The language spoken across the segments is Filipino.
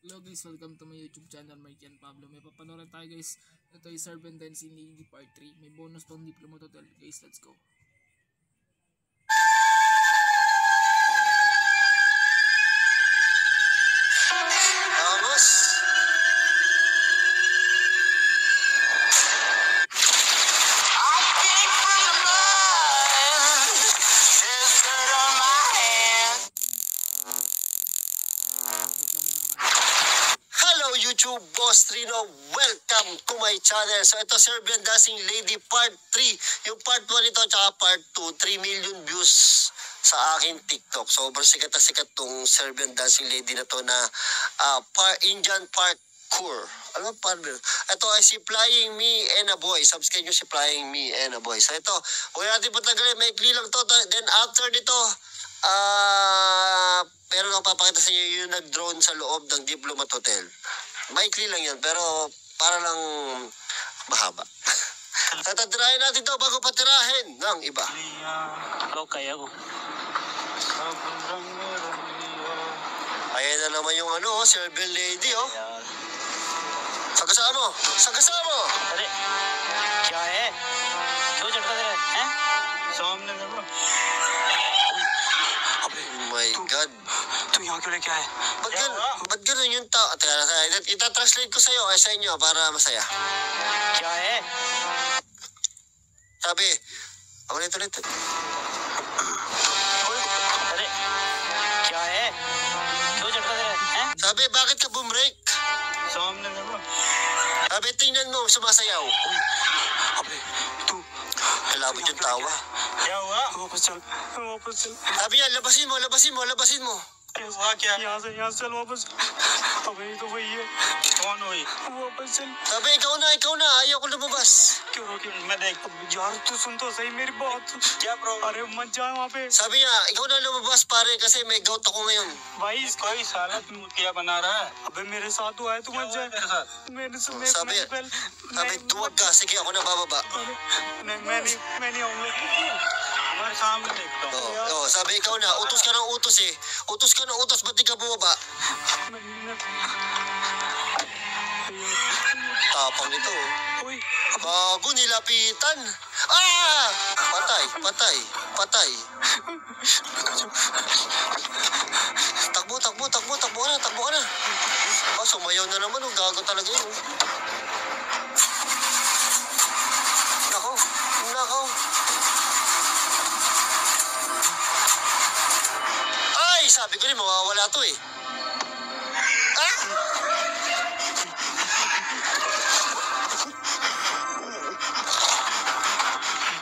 Hello guys, welcome to my YouTube channel, Mike and Pablo. May papanorin tayo guys. Ito ay Servant Dancing Lady Part 3. May bonus pang Diploma Total guys, let's go. YouTube Boss Trino, welcome to my channel. So ito Serbian Dancing Lady Part 3. Yung Part 1 nito tsaka Part 2, 3 million views sa aking TikTok. Sobrang sikat na sikat tong Serbian Dancing Lady na to na Indian Parkour. Ano pa? Ito ay si Flying Me and a Boy. Subscribe nyo si Flying Me and a Boy. So ito, huwag natin patagalin. May ikli lang to. Then after nito, pero papakita sa inyo yung nag-drone sa loob ng Diplomat Hotel. Maikli lang yun, pero para lang mahaba. Tatirahin natin to bago patirahin ng iba. Okay ako. Ayan na naman yung Serbian Lady, oh. Sagasaan mo! Sagasaan mo! अरे क्या है क्यों झटका दे रहा है सामने देखो Oh my God. तू यहाँ क्यों लेके आए Ba't ganun yung tao? Ita-translate ko sa'yo sa inyo para masaya. क्या है Sabi, ulit. अरे क्या है क्यों झटका दे रहा है Sabi, bakit ka bumrake? सामने देखो Sabi, tingnan mo, sumasayaw. अबे तू Kalabot yung tawa. क्या हुआ वापस चल Sabi niya, labasin mo. हुआ क्या यहाँ से चल वापस अबे तो वही है कौन हुई वापस चल Sabi, ikaw na, ayaw ko lumabas. क्यों रोकी मैं देख यार तू सुन तो सही मेरी बात क्या प्रॉब्लम अरे मत जा वहाँ पे Sabi niya, ikaw na lumabas pare kasi may gout ako ngayon. भाई कोई साला तू क्या बना रहा है अबे मेरे साथ हुआ है तू मत जा मेरे से Sabi, tuwag ka, sige ako na bababa. मैं नहीं आऊंगा हमारे सामने देखता हूँ Sabi, ikaw na, utos ka ng utos eh. Utos ka ng utos, ba't di ka bumaba? Tapang nito. Uy, Bago nilapitan. Patay. Takbo ka na. Sumayaw na naman, gago talaga yun. Nako. Ay, sabi ko rin, mawawala to eh.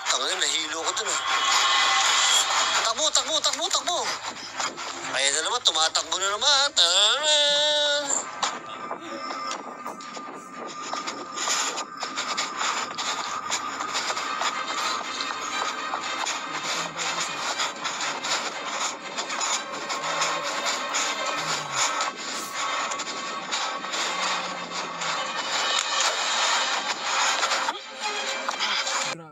Tangan, nahilo ko dun ah. Takbo. Ayan na naman, tumatakbo na naman.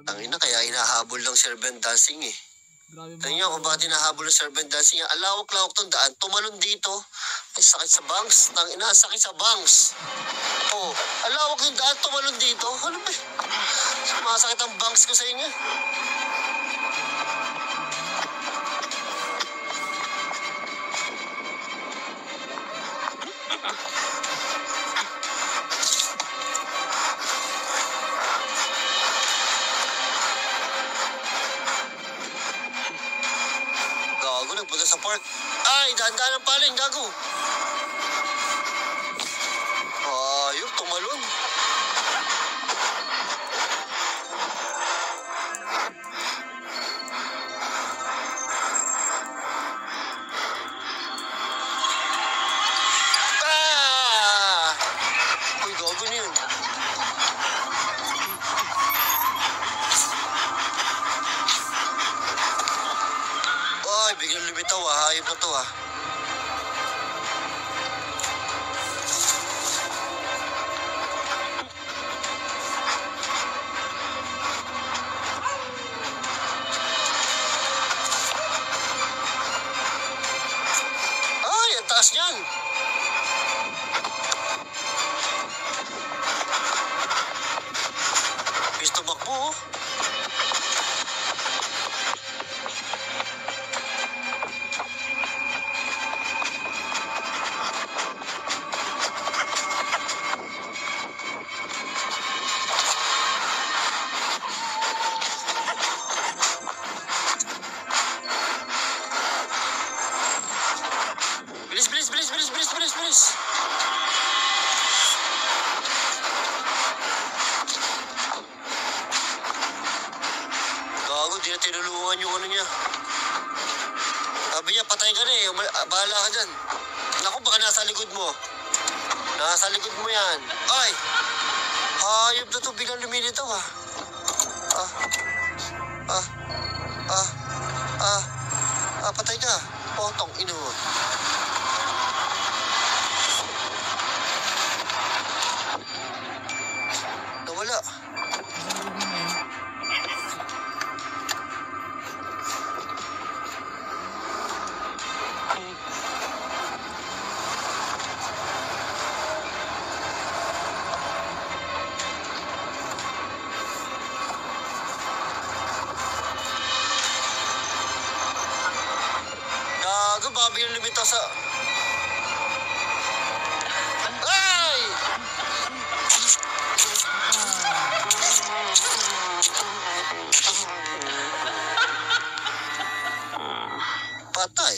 Tangina, kaya hinahabol ng Serbian Dancing eh. Grabe Tingnan nyo kung bakit hinahabol ng Serbian Dancing. Alawak-lawak tong daan. Tumalon dito. Ay, sakit sa bangs. Tangina, sakit sa bangs. Oh, alawak yung daan. Tumalon dito. Ano ba? Sumasakit ang bangs ko sa inyo. Gago, nagpunta sa park. Ay, daan-daan ang paling, gago. Ayok, tumalon. Uy, gago na yun. Ay, biglang lumitaw ah. Hayop na to ah. bilis, bilis, bilis. Gago, di na tinulungan yung ano niya. Sabi niya, patay ka na eh. Bahala ka dyan. Naku, baka nasa likod mo. Nasa likod mo yan. Ay! Hayop na to, biglang lumilitaw ah. Patay ka. Potong ino. Nawala. Gago, baka biglang lumitaw sa... Ay! Patay.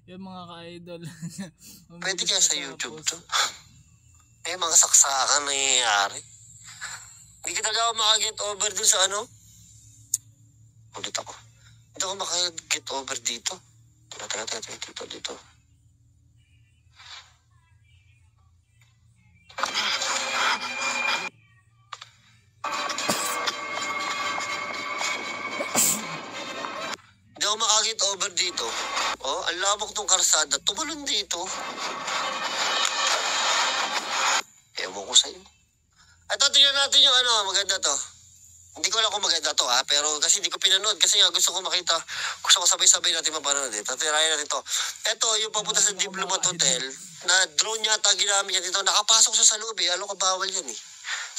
Yung mga ka-idol. Pwede kaya sa YouTube to? Eh, mga saksakan nangyayari. Hindi kita daw makaget over dun sa ano? Ulit ako. Hindi ako makaget over dito. Dito. Hindi ako makaget over dito. Oh, ang labok tong karsada. Tumalon dito. Ewan ko sa'yo. Ito, tingnan natin yung ano, maganda to. Hindi ko alam kung maganda to ha, pero kasi hindi ko pinanood. Kasi nga gusto ko makita, gusto ko sabay-sabay natin mapanood dito. Tirayan natin to. Ito, yung papunta sa Diplomat Hotel, na drone yata ginamit niya dito. Nakapasok siya sa loob eh. Alam ko, bawal yan eh.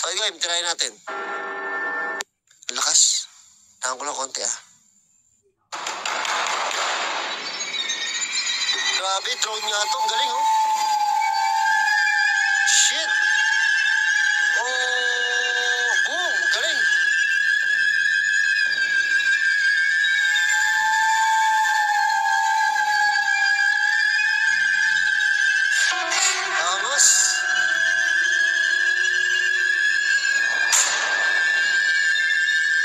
So, guys, tirayan natin. Lakas. Tahan ko lang konti ah. Grabe, drone nga to. Ang galing oh. Shit. Oh, boom. Galing. Vamos.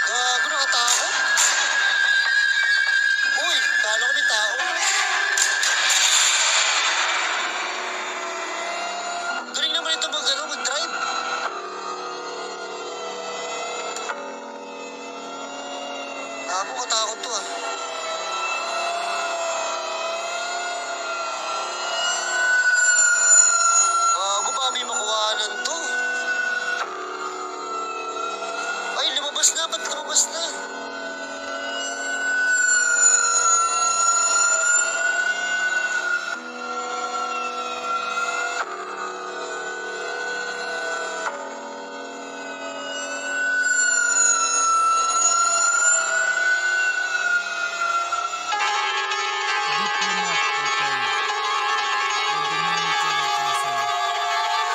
Gago, nakatao. Uy, kala ko may tao. Galing naman ito mag-drive. Ako katakot to ah. Gago ba may makuhanan to? Ay, lumabas na. Ba't lumabas na?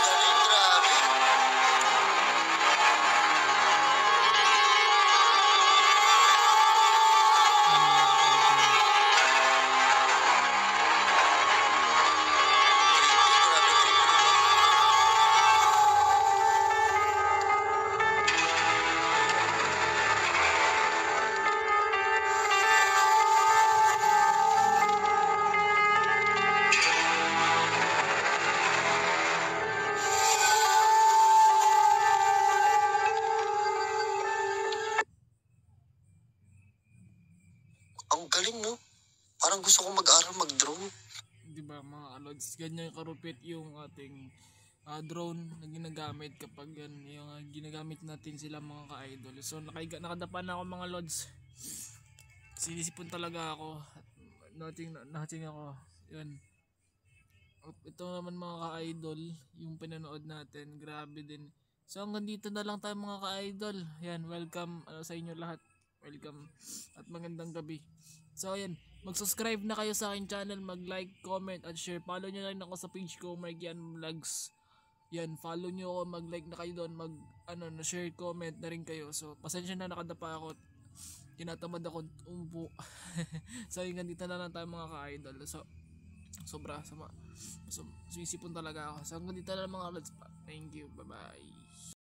Galing, grabe. Ang galing, no? Parang gusto kong mag-aral mag-drone. Diba mga kalods, ganyan karupit yung ating drone na ginagamit kapag yan, yung ginagamit natin sila mga ka-idol. So nakadapa na ako mga lods. Sinisipon talaga ako. Nahating ako. Yun. Ito naman mga ka-idol, yung pinanood natin, grabe din. So hanggang dito na lang tayo mga ka-idol. Yan, welcome sa inyo lahat. Welcome at magandang gabi. So ayan, mag-subscribe na kayo sa akin channel, mag-like, comment at share. Follow nyo na rin ako sa page ko, Markian Vlogs. Yan, follow nyo ako, mag-like na kayo doon, na-share, comment na rin kayo. So pasensya na, nakadapa ako. Tinatamad ako umupo. So hanggang dito na lang tayo mga ka-idol. So sobra sumisipon talaga ako. So hanggang dito na lang mga lods pa. Thank you, bye bye.